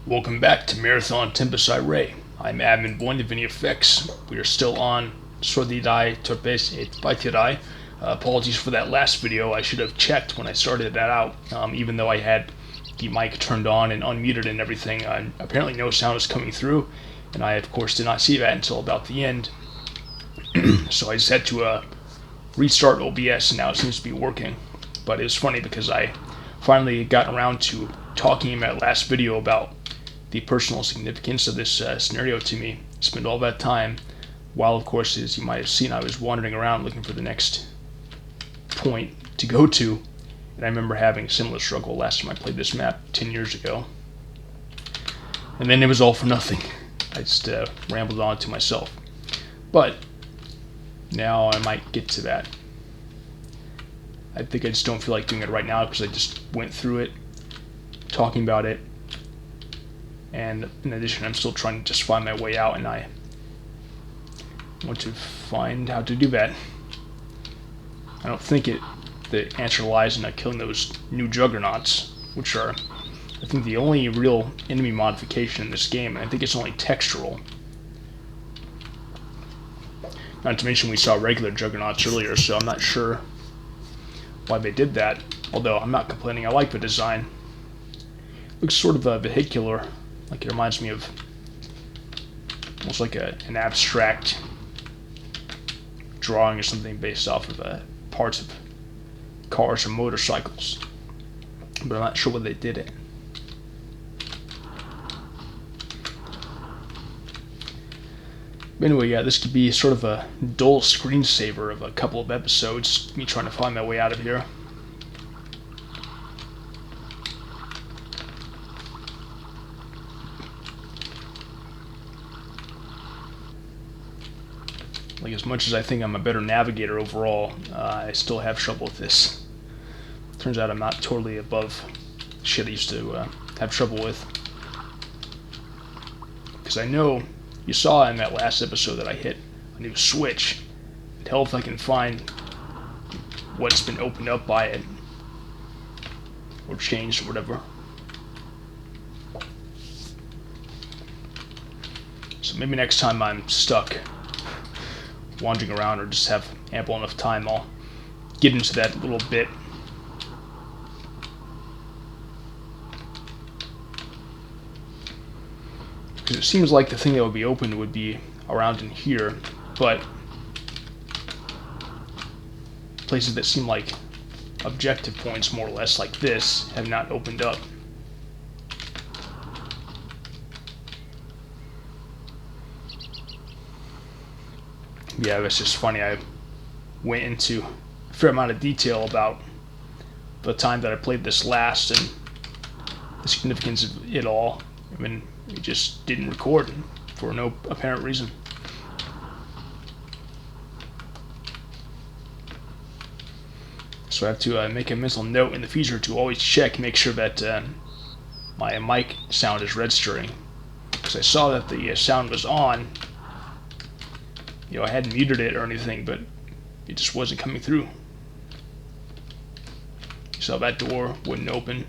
Welcome back to Marathon Tempus Irae. I'm admin 1 of NEFX. We are still on Sordidae Torpes et Baitidae. Apologies for that last video. I should have checked when I started that out, even though I had the mic turned on and unmuted and everything. Apparently no sound is coming through, and I of course did not see that until about the end. So I just had to restart OBS, and now it seems to be working. But it was funny because I finally got around to talking in my last video about the personal significance of this scenario to me. Spent all that time while, of course, as you might have seen, I was wandering around looking for the next point to go to. And I remember having a similar struggle last time I played this map 10 years ago. And then it was all for nothing. I just rambled on to myself. But now I might get to that. I think I just don't feel like doing it right now because I just went through it, talking about it. And in addition, I'm still trying to just find my way out, and I want to find how to do that. I don't think the answer lies in killing those new juggernauts, which are, I think, the only real enemy modification in this game, and I think it's only textural. Not to mention we saw regular juggernauts earlier, so I'm not sure why they did that, although I'm not complaining. I like the design. Looks sort of vehicular, like it reminds me of almost like an abstract drawing or something based off of parts of cars or motorcycles, but I'm not sure what they did it. But anyway, yeah, this could be sort of a dull screensaver of a couple of episodes, me trying to find my way out of here. Like, as much as I think I'm a better navigator overall, I still have trouble with this. Turns out I'm not totally above shit I used to have trouble with. Because I know you saw in that last episode that I hit a new switch. And hell if I can find what's been opened up by it, or changed, or whatever. So maybe next time I'm stuck wandering around or just have ample enough time, I'll get into that little bit. Because it seems like the thing that would be open would be around in here, but places that seem like objective points, more or less, like this, have not opened up. Yeah, it's just funny. I went into a fair amount of detail about the time that I played this last and the significance of it all. I mean, it just didn't record for no apparent reason. So I have to make a mental note in the future to always check, make sure that my mic sound is registering. Because I saw that the sound was on. You know, I hadn't muted it or anything, but it just wasn't coming through. So that door wouldn't open.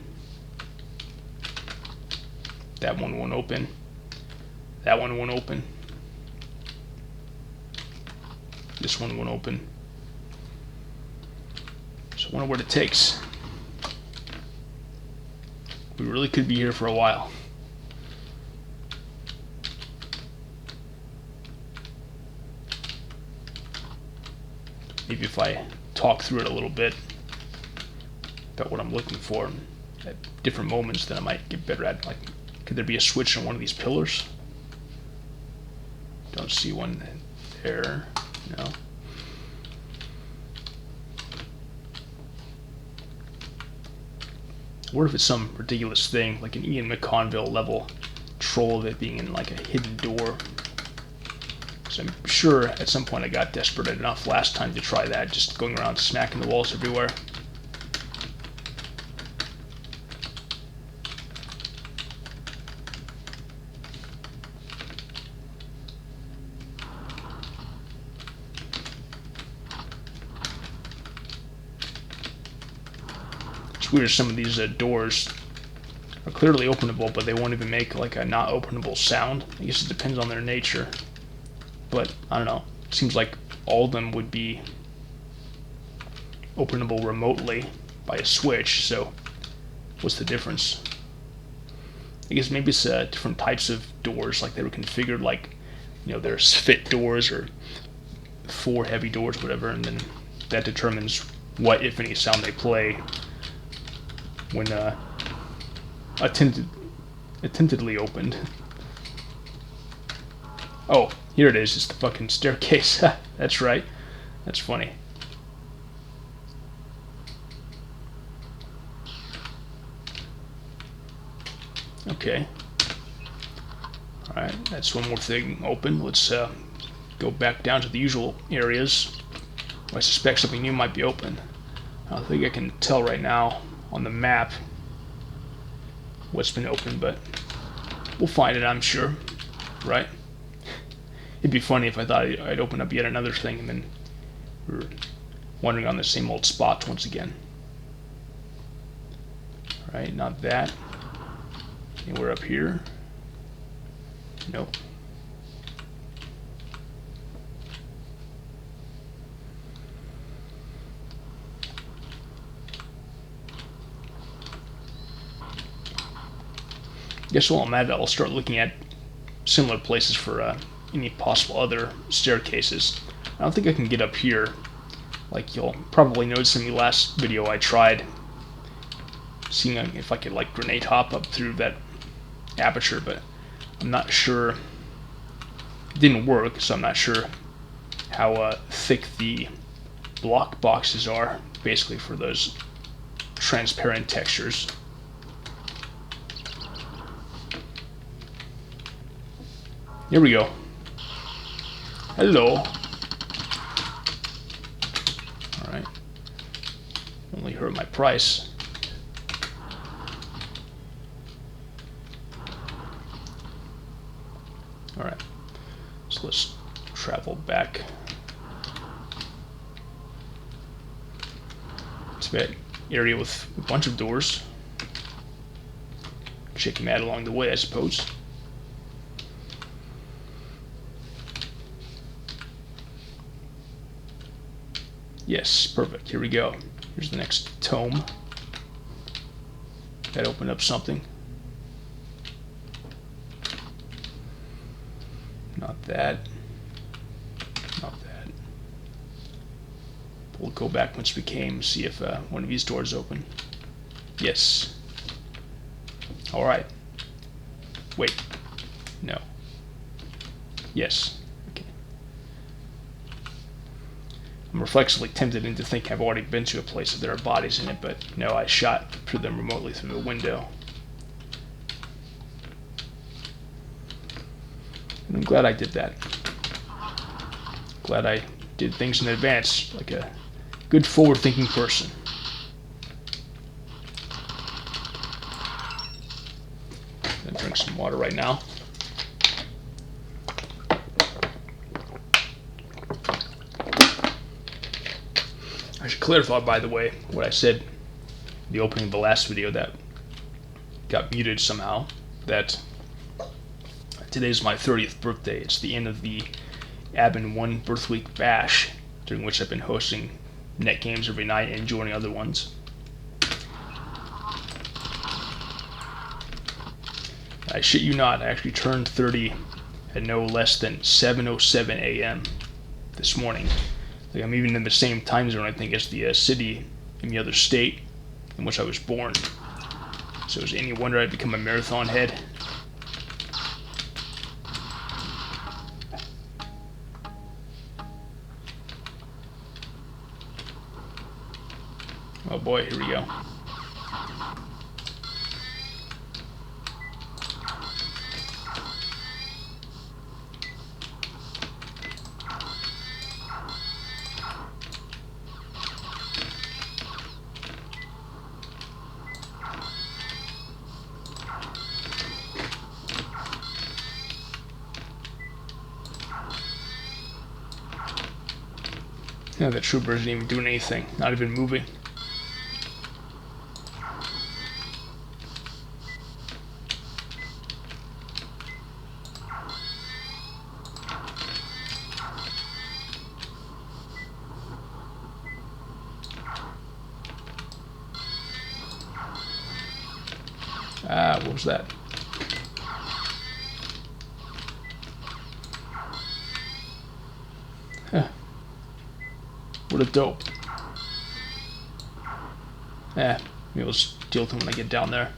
That one won't open. That one won't open. This one won't open. So I wonder what it takes. We really could be here for a while. Maybe if I talk through it a little bit about what I'm looking for at different moments, then I might get better at, like, could there be a switch on one of these pillars? Don't see one there. No. What if it's some ridiculous thing, like an Ian McConville level troll of it being in like a hidden door? So I'm sure at some point I got desperate enough last time to try that, just going around smacking the walls everywhere. It's weird, some of these doors are clearly openable, but they won't even make like a not openable sound. I guess it depends on their nature. But I don't know. It seems like all of them would be openable remotely by a switch, so what's the difference? I guess maybe it's different types of doors, like they were configured like, you know, there's fit doors or 4 heavy doors, whatever, and then that determines what, if any, sound they play when attemptedly opened. Oh, here it is. It's the fucking staircase. That's right. That's funny. Okay. Alright, that's one more thing open. Let's go back down to the usual areas. I suspect something new might be open. I don't think I can tell right now on the map what's been opened, but we'll find it, I'm sure. Right? It'd be funny if I thought I'd open up yet another thing and then we were wandering on the same old spots once again. Alright, not that. Anywhere up here? Nope. Guess while I'm at it, I'll start looking at similar places for any possible other staircases. I don't think I can get up here. Like you'll probably notice in the last video I tried seeing if I could like grenade hop up through that aperture, but I'm not sure. It didn't work, so I'm not sure how thick the block boxes are, basically for those transparent textures. Here we go. Hello. Alright. Only heard my price. Alright. So let's travel back. It's that area with a bunch of doors. Shake a mat along the way, I suppose. Yes, perfect. Here we go. Here's the next tome. That opened up something. Not that. Not that. We'll go back once we came, see if one of these doors open. Yes. Alright. Wait. No. Yes. I'm reflexively tempted into thinking I've already been to a place that there are bodies in it, but no, I shot through them remotely through the window. And I'm glad I did that. Glad I did things in advance, like a good forward-thinking person. I'm gonna drink some water right now. I should clarify, by the way, what I said in the opening of the last video that got muted somehow, that today's my 30th birthday. It's the end of the Admin 1 Birth Week Bash, during which I've been hosting net games every night and joining other ones. I shit you not, I actually turned 30 at no less than 7:07 a.m. this morning. Like I'm even in the same time zone, I think, as the city in the other state in which I was born. So is it any wonder I'd become a marathon head? Oh boy, here we go. Yeah, the trooper isn't even doing anything, not even moving. Ah, what was that? Huh. What a dope. Maybe I'll just deal with him when I get down there.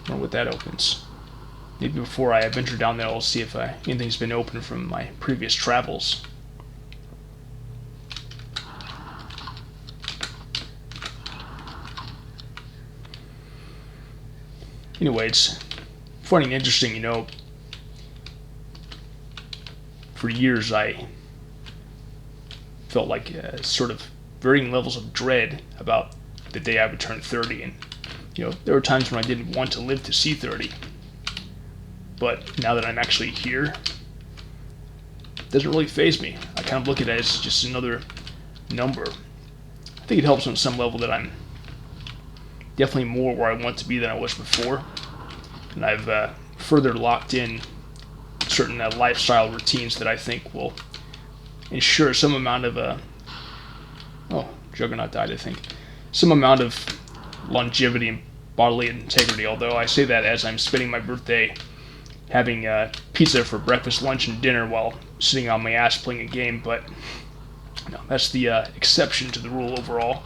I wonder what that opens. Maybe before I venture down there, I'll see if anything's been opened from my previous travels. Anyway, it's funny and interesting, you know. For years, I felt like sort of varying levels of dread about the day I would turn 30, and you know, there were times when I didn't want to live to see 30. But now that I'm actually here, it doesn't really faze me. I kind of look at it as just another number. I think it helps on some level that I'm definitely more where I want to be than I was before, and I've further locked in certain lifestyle routines that I think will ensure some amount of oh, Juggernaut died, I think, some amount of longevity and bodily integrity. Although I say that as I'm spending my birthday having pizza for breakfast, lunch, and dinner while sitting on my ass playing a game, but no, that's the exception to the rule overall.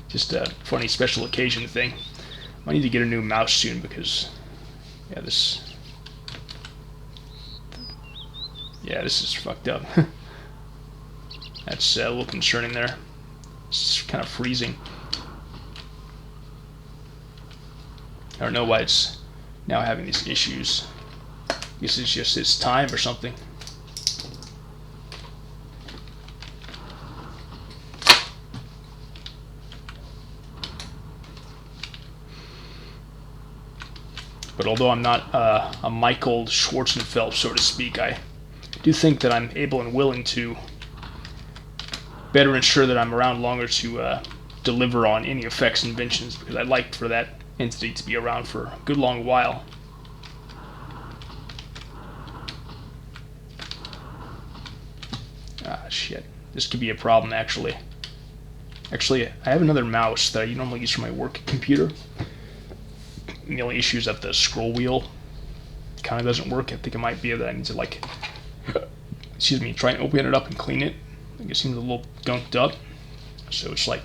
Just a funny special occasion thing. I need to get a new mouse soon because, yeah, this is fucked up. That's a little concerning there. It's kind of freezing. I don't know why it's now having these issues. I guess it's just its time or something. But although I'm not a Michael Schwarzenfeld, so to speak, I do think that I'm able and willing to better ensure that I'm around longer to deliver on any NEFX inventions, because I'd like for that entity to be around for a good long while. Ah, shit. This could be a problem, actually. Actually, I have another mouse that I normally use for my work computer. And the only issue is that the scroll wheel kind of doesn't work. I think it might be that I need to, like, excuse me, try and open it up and clean it. I think it seems a little gunked up. So it's like,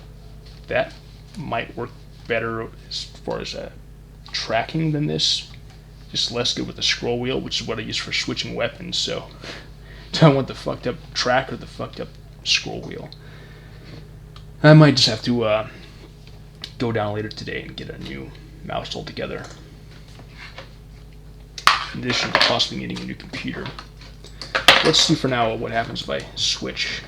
that might work better as far as tracking than this. Just less good with the scroll wheel, which is what I use for switching weapons, so don't want the fucked up track or the fucked up scroll wheel. I might just have to go down later today and get a new mouse altogether, in addition to possibly getting a new computer. Let's see for now what happens if I switch.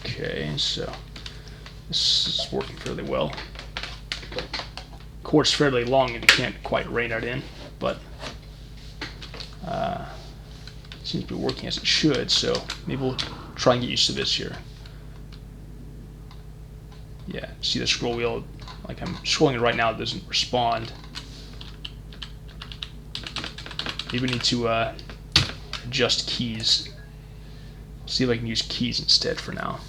Okay, so this is working fairly well. Cord's fairly long and you can't quite rein it in, but it seems to be working as it should, so maybe we'll try and get used to this here. Yeah, see the scroll wheel, like I'm scrolling it right now, it doesn't respond. Maybe we need to adjust keys. See if I can use keys instead for now.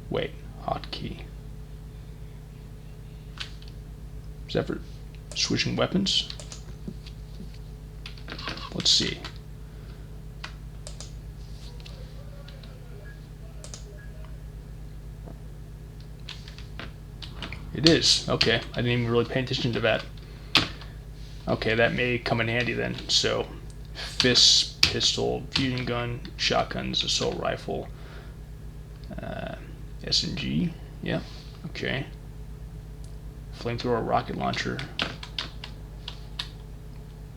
Wait, hotkey. Is that for switching weapons? Let's see. It is. Okay, I didn't even really pay attention to that. Okay, that may come in handy then. So, fist, pistol, fusion gun, shotguns, assault rifle, SMG. Yeah. Okay. Flamethrower, rocket launcher,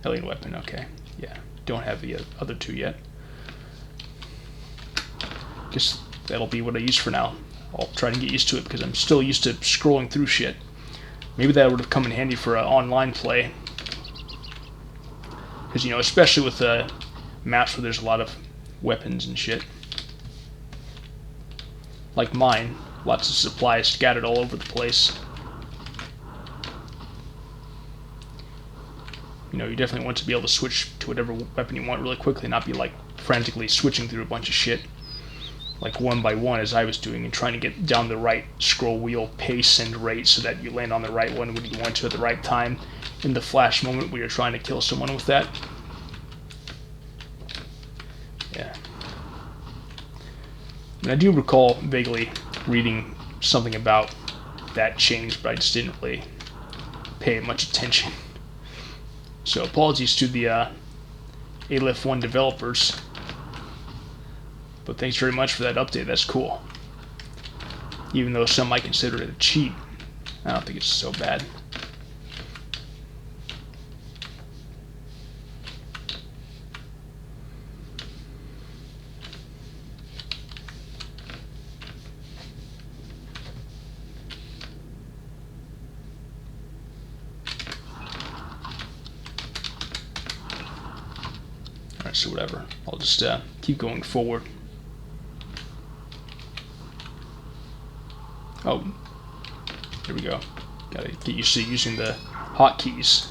alien weapon. Okay. Yeah. Don't have the other two yet. Guess that'll be what I use for now. I'll try to get used to it because I'm still used to scrolling through shit. Maybe that would have come in handy for online play. Because, you know, especially with maps where there's a lot of weapons and shit. Like mine, lots of supplies scattered all over the place. You know, you definitely want to be able to switch to whatever weapon you want really quickly, not be like frantically switching through a bunch of shit, like one by one as I was doing, and trying to get down the right scroll wheel pace and rate so that you land on the right one when you want to at the right time in the flash moment where you're trying to kill someone with that. Yeah. And I do recall vaguely reading something about that change, but I just didn't really pay much attention. So apologies to the Aleph1 developers, but thanks very much for that update. That's cool. Even though some might consider it a cheat, I don't think it's so bad. Alright, so whatever. I'll just keep going forward. Oh, here we go. Gotta get used to using the hotkeys.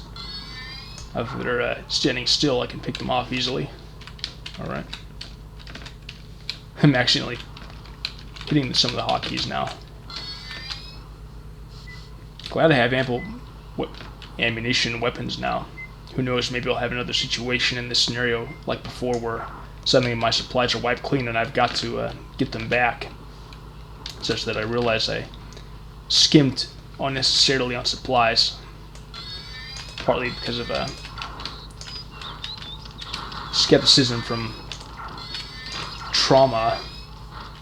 If they're standing still, I can pick them off easily. Alright. I'm accidentally hitting some of the hotkeys now. Glad I have ample ammunition and weapons now. Who knows, maybe I'll have another situation in this scenario like before where suddenly my supplies are wiped clean and I've got to get them back. Such that I realize I skimmed unnecessarily on supplies. Partly because of skepticism from trauma,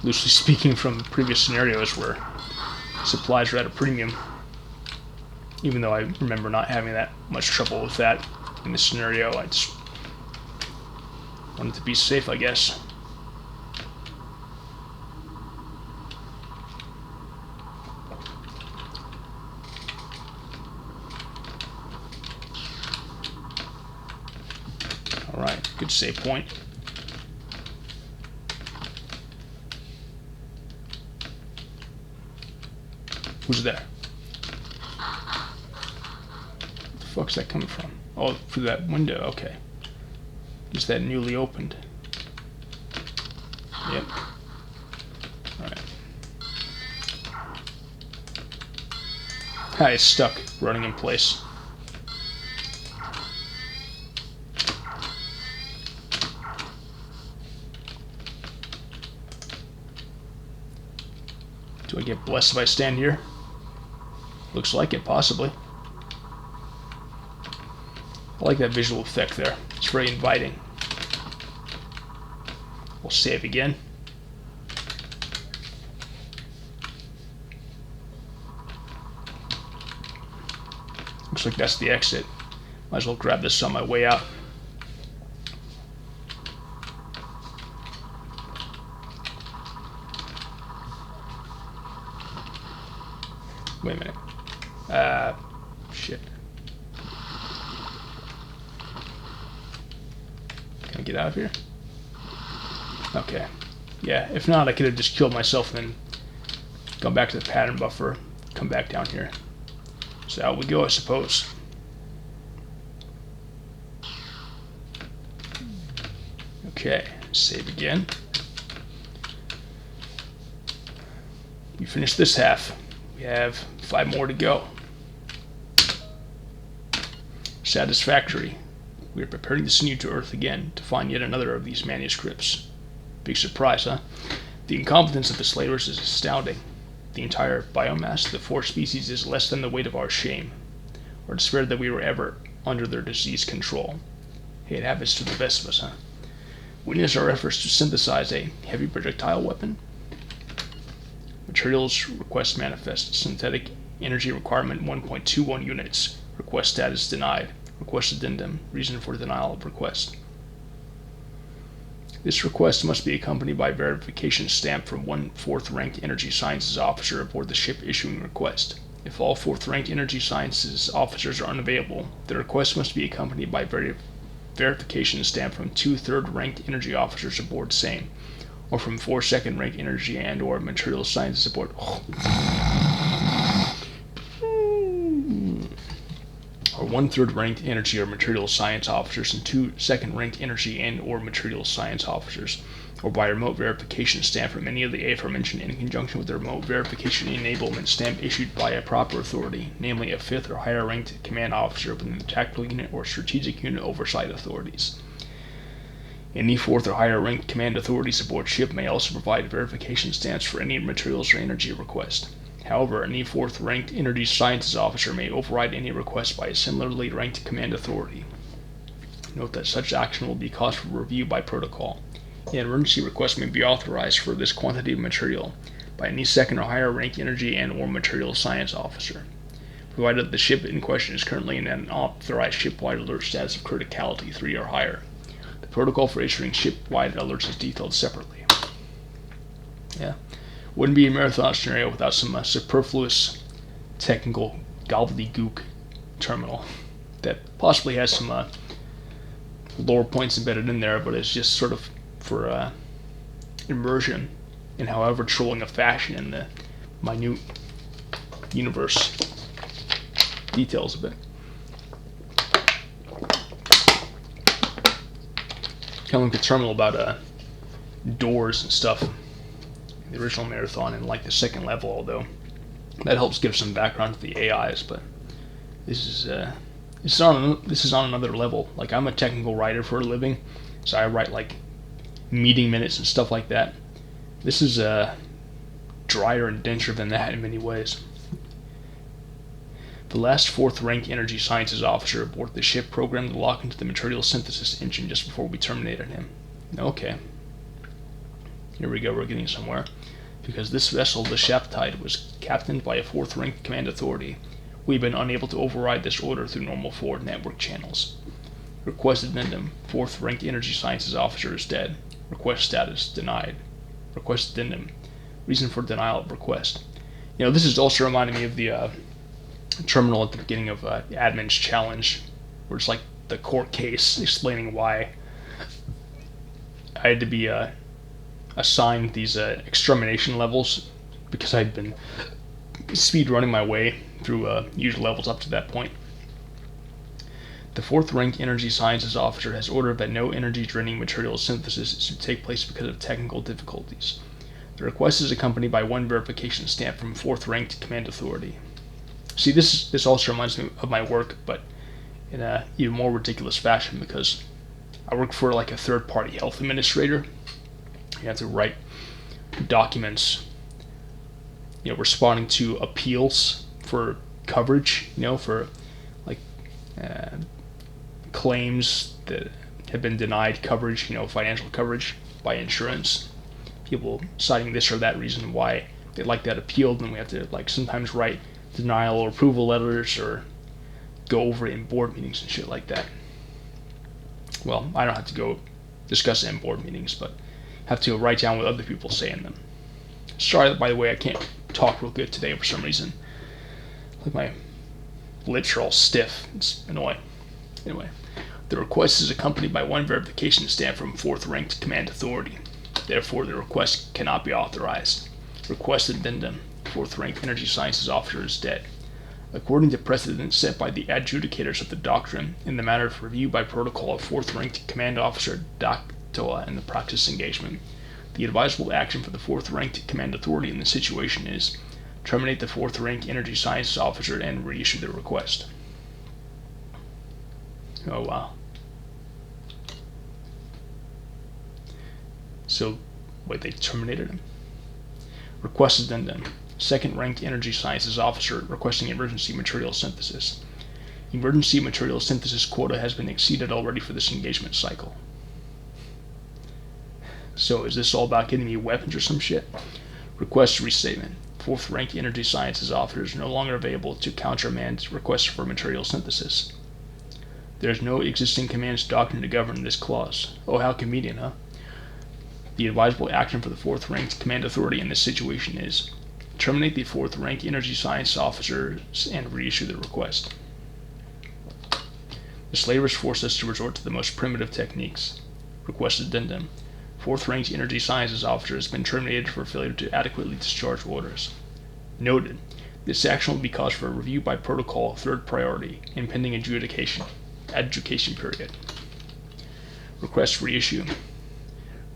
loosely speaking, from previous scenarios where supplies are at a premium. Even though I remember not having that much trouble with that in this scenario, I just wanted to be safe, I guess. Alright, good save point. Who's there? Where the fuck's that coming from? Oh, through that window, okay. Is that newly opened? Yep. Alright. It's stuck, running in place. Do I get blessed if I stand here? Looks like it, possibly. I like that visual effect there. It's very inviting. We'll save again. Looks like that's the exit. Might as well grab this on my way out. Wait a minute. Shit. Can I get out of here? Okay. Yeah, if not, I could have just killed myself and then gone back to the pattern buffer, come back down here. So out we go, I suppose. Okay, save again. We finished this half. We have 5 more to go. Satisfactory. We are preparing to send you to Earth again to find yet another of these manuscripts. Big surprise, huh? The incompetence of the slavers is astounding. The entire biomass of the 4 species is less than the weight of our shame, or despair that we were ever under their disease control. Hey, it happens to the best of us, huh? Witness our efforts to synthesize a heavy projectile weapon. Materials request manifest. Synthetic energy requirement 1.21 units. Request status denied. Request addendum. Reason for denial of request. This request must be accompanied by verification stamp from one 4th ranked energy sciences officer aboard the ship issuing request. If all 4th ranked energy sciences officers are unavailable, the request must be accompanied by verification stamp from 2 3rd ranked energy officers aboard same, or from 4 2nd ranked energy and or material sciences aboard. Or 1 3rd ranked energy or material science officers and 2 2nd ranked energy and or material science officers, or by remote verification stamp from any of the aforementioned in conjunction with the remote verification enablement stamp issued by a proper authority, namely a 5th or higher ranked command officer within the tactical unit or strategic unit oversight authorities. Any 4th or higher ranked command authorities aboard ship may also provide verification stamps for any materials or energy request. However, any 4th ranked energy sciences officer may override any request by a similarly ranked command authority. Note that such action will be cause for review by protocol. An emergency request may be authorized for this quantity of material by any 2nd or higher ranked energy and or material science officer, provided the ship in question is currently in an authorized ship-wide alert status of criticality 3 or higher. The protocol for issuing ship-wide alerts is detailed separately. Yeah. Wouldn't be a marathon scenario without some superfluous technical gobbledygook terminal that possibly has some lore points embedded in there, but it's just sort of for immersion in however trolling a fashion in the minute universe details of it. Kind of like a terminal about doors and stuff. The original marathon and like the 2nd level, although that helps give some background to the AIs, but this is on another level. Like, I'm a technical writer for a living, so I write like meeting minutes and stuff like that. This is drier and denser than that in many ways. The last 4th ranked energy sciences officer aboard the ship programmed to lock into the material synthesis engine just before we terminated him. Okay. Here we go, we're getting somewhere. Because this vessel, the Shaptide, was captained by a 4th ranked command authority, we've been unable to override this order through normal forward network channels. Request addendum. 4th ranked energy sciences officer is dead. Request status denied. Request addendum. Reason for denial of request. You know, this is also reminding me of the terminal at the beginning of Admin's Challenge, where it's like the court case explaining why I had to be assigned these extermination levels because I'd been speed running my way through usual levels up to that point. The 4th ranked energy sciences officer has ordered that no energy draining material synthesis is to take place because of technical difficulties. The request is accompanied by 1 verification stamp from 4th ranked command authority. See, this also reminds me of my work, but in a even more ridiculous fashion, because I work for like a third-party health administrator. You have to write documents, responding to appeals for coverage, for like claims that have been denied coverage, financial coverage by insurance. People citing this or that reason why they'd like that appealed, and we have to like sometimes write denial or approval letters or go over it in board meetings and shit like that. Well, I don't have to go discuss it in board meetings, but have to write down what other people say in them. Sorry, by the way, I can't talk real good today for some reason. Like my lips are all stiff. It's annoying. Anyway, the request is accompanied by 1 verification stamp from 4th ranked command authority. Therefore, the request cannot be authorized. Request addendum. 4th ranked energy sciences officer is dead. According to precedent set by the adjudicators of the doctrine in the matter of review by protocol of 4th ranked command officer Dactoa in the practice engagement, the advisable action for the 4th ranked command authority in this situation is terminate the 4th ranked energy sciences officer and reissue the request. Oh wow. So, wait, they terminated him? Request addendum. 2nd ranked energy sciences officer requesting emergency material synthesis. Emergency material synthesis quota has been exceeded already for this engagement cycle. So is this all about getting me weapons or some shit? Request restatement. 4th ranked energy sciences officer is no longer available to countermand requests for material synthesis. There is no existing commands doctrine to govern this clause. Oh, how convenient, huh? The advisable action for the 4th ranked command authority in this situation is terminate the 4th rank energy science officers and reissue the request. The slavers force us to resort to the most primitive techniques. Request addendum. 4th ranked energy sciences officer has been terminated for failure to adequately discharge orders. Noted. This action will be cause for a review by protocol 3rd priority and pending adjudication period. Request reissue.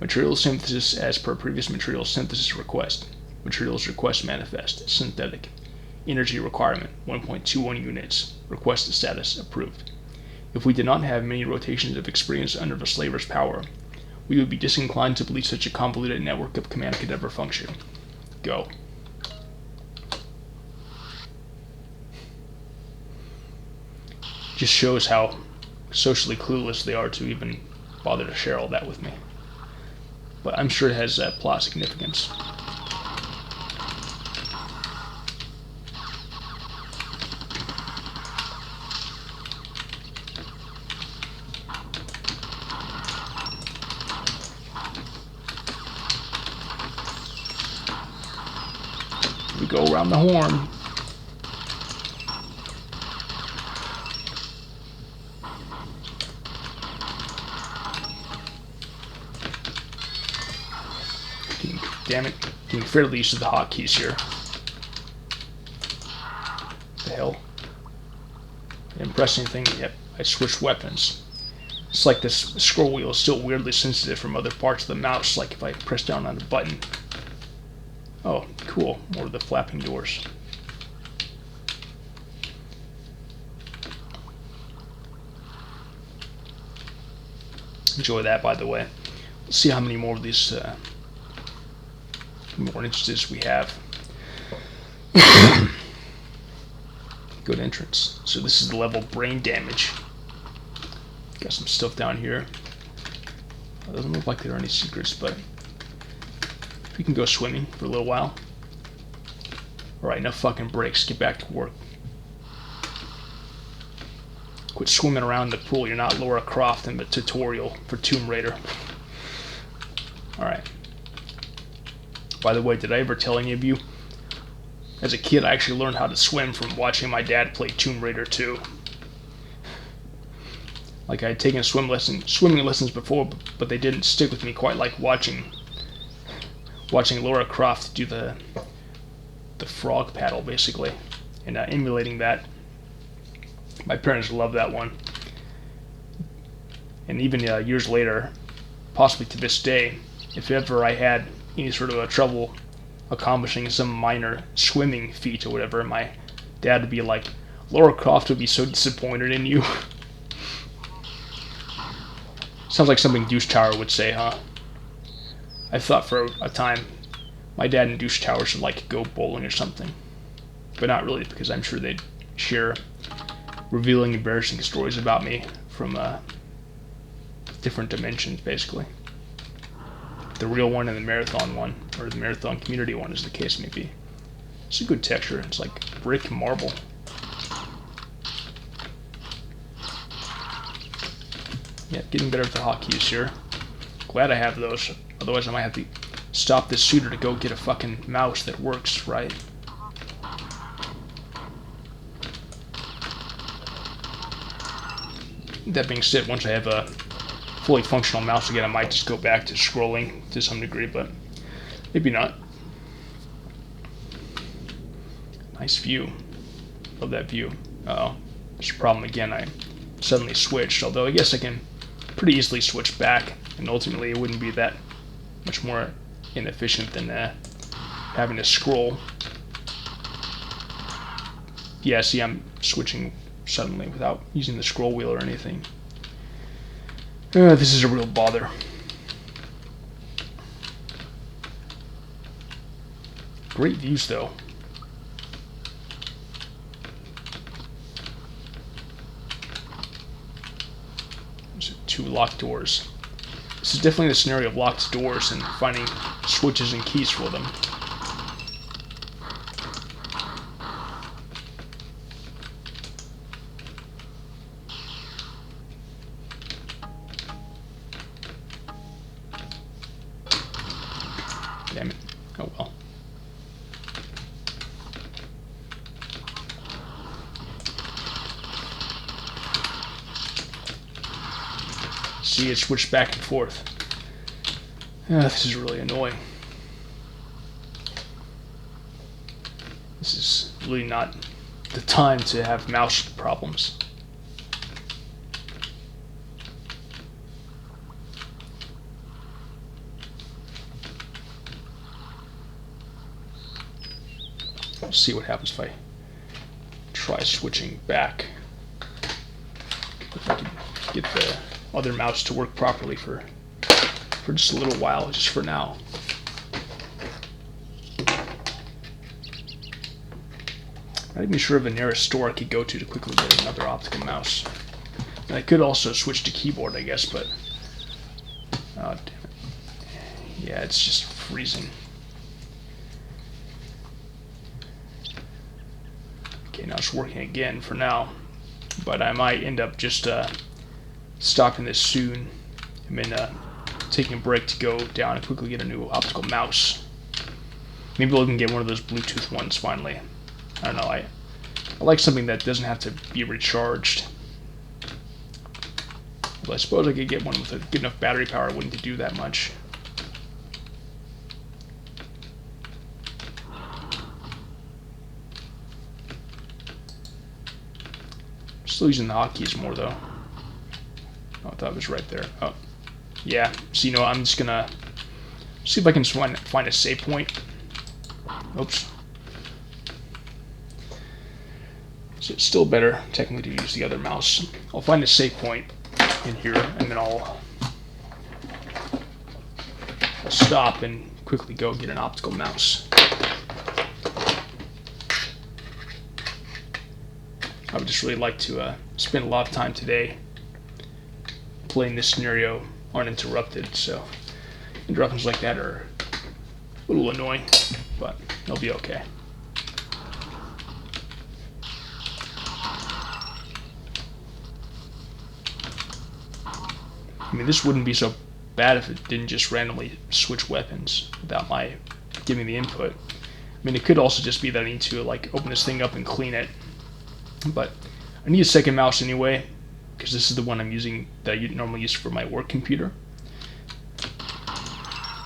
Material synthesis as per previous material synthesis request. Materials request manifest. Synthetic. Energy requirement 1.21 units. Request status approved. If we did not have many rotations of experience under the slaver's power, we would be disinclined to believe such a convoluted network of command could ever function. Go. Just shows how socially clueless they are to even bother to share all that with me. But I'm sure it has plot significance. We go around the horn. Damn it, getting fairly used to the hotkeys here. What the hell? Didn't press anything. Yep, I switched weapons. It's like this scroll wheel is still weirdly sensitive from other parts of the mouse, like if I press down on a button. Oh, cool. More of the flapping doors. Enjoy that, by the way. Let's see how many more of these more instances we have. Good entrance. So this is the level brain damage. Got some stuff down here. It doesn't look like there are any secrets, but we can go swimming for a little while. Alright, enough fucking breaks. Get back to work. Quit swimming around in the pool. You're not Laura Croft in the tutorial for Tomb Raider. Alright. By the way, did I ever tell any of you? As a kid, I actually learned how to swim from watching my dad play Tomb Raider 2. Like, I had taken swimming lessons before, but they didn't stick with me quite like watching Laura Croft do the frog paddle, basically, and emulating that. My parents loved that one. And even years later, possibly to this day, if ever I had any sort of trouble accomplishing some minor swimming feat or whatever, my dad would be like, Laura Croft would be so disappointed in you. Sounds like something Douche Tower would say, huh? I thought for a time my dad and Douche Tower should like go bowling or something. But not really, because I'm sure they'd share revealing, embarrassing stories about me from different dimensions, basically. The real one and the marathon one, or the marathon community one, as the case may be. It's a good texture. It's like brick marble. Yeah, getting better at the hotkeys here. Glad I have those. Otherwise I might have to stop this shooter to go get a fucking mouse that works right. That being said, once I have a fully functional mouse again, I might just go back to scrolling to some degree, but maybe not. Nice view. Love that view. Uh-oh. There's a problem again. I suddenly switched, although I guess I can pretty easily switch back, and ultimately it wouldn't be that much more inefficient than having to scroll. Yeah, see, I'm switching suddenly without using the scroll wheel or anything. This is a real bother. Great views, though. There's 2 locked doors. This is definitely the scenario of locked doors and finding switches and keys for them. See, it switched back and forth. This is really annoying. This is really not the time to have mouse problems. We'll see what happens if I try switching back. If I can get the other mouse to work properly for just a little while, just for now. Not even sure of a nearest store I could go to quickly get another optical mouse. And I could also switch to keyboard, I guess, but oh damn it. Yeah, it's just freezing. Okay, now it's working again for now, but I might end up just stopping this soon and then taking a break to go down and quickly get a new optical mouse. Maybe we'll even get one of those Bluetooth ones finally. I don't know, I like something that doesn't have to be recharged. But I suppose I could get one with a good enough battery power. I wouldn't need to do that much. Still using the hotkeys more though. Oh, I thought it was right there. Oh, yeah. So you know, I'm just gonna see if I can find a save point. Oops. So it's still better technically to use the other mouse. I'll find a save point in here, and then I'll stop and quickly go get an optical mouse. I would just really like to spend a lot of time today playing this scenario uninterrupted, so interruptions like that are a little annoying, but they'll be okay. I mean, this wouldn't be so bad if it didn't just randomly switch weapons without my giving the input. I mean, it could also just be that I need to like open this thing up and clean it. But I need a second mouse anyway, because this is the one I'm using that I normally use for my work computer.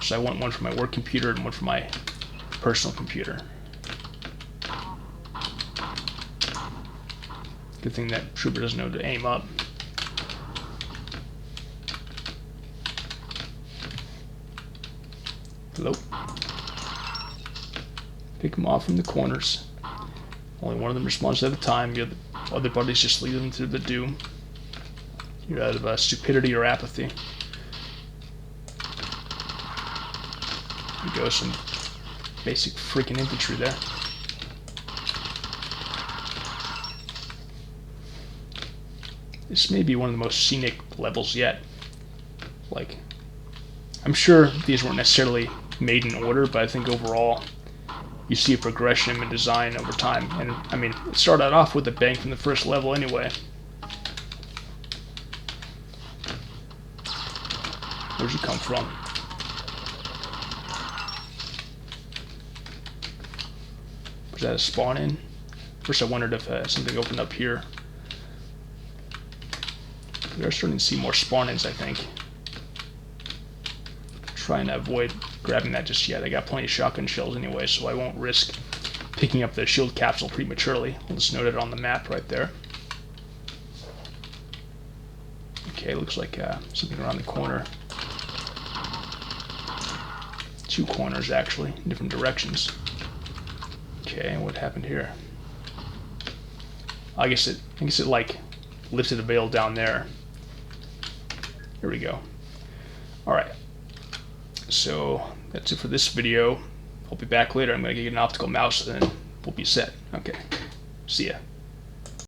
So I want one for my work computer and one for my personal computer. Good thing that Trooper doesn't know to aim up. Hello. Pick them off from the corners. Only one of them responds at a time. The other buddies just lead them to the doom. You're out of stupidity or apathy. There we go, some basic freaking infantry there. This may be one of the most scenic levels yet. Like, I'm sure these weren't necessarily made in order, but I think overall you see a progression in design over time. And I mean, it started off with a bang from the first level anyway. Where'd you come from? Was that a spawn in? First I wondered if something opened up here. We are starting to see more spawn-ins, I think. Trying to avoid grabbing that just yet. I got plenty of shotgun shells anyway, so I won't risk picking up the shield capsule prematurely. I'll just note it on the map right there. Okay, looks like something around the corner. Two corners, actually, in different directions. Okay, what happened here? I guess it like lifted a veil down there. Here we go. Alright. So that's it for this video. I'll be back later. I'm going to get an optical mouse and then we'll be set. Okay. See ya.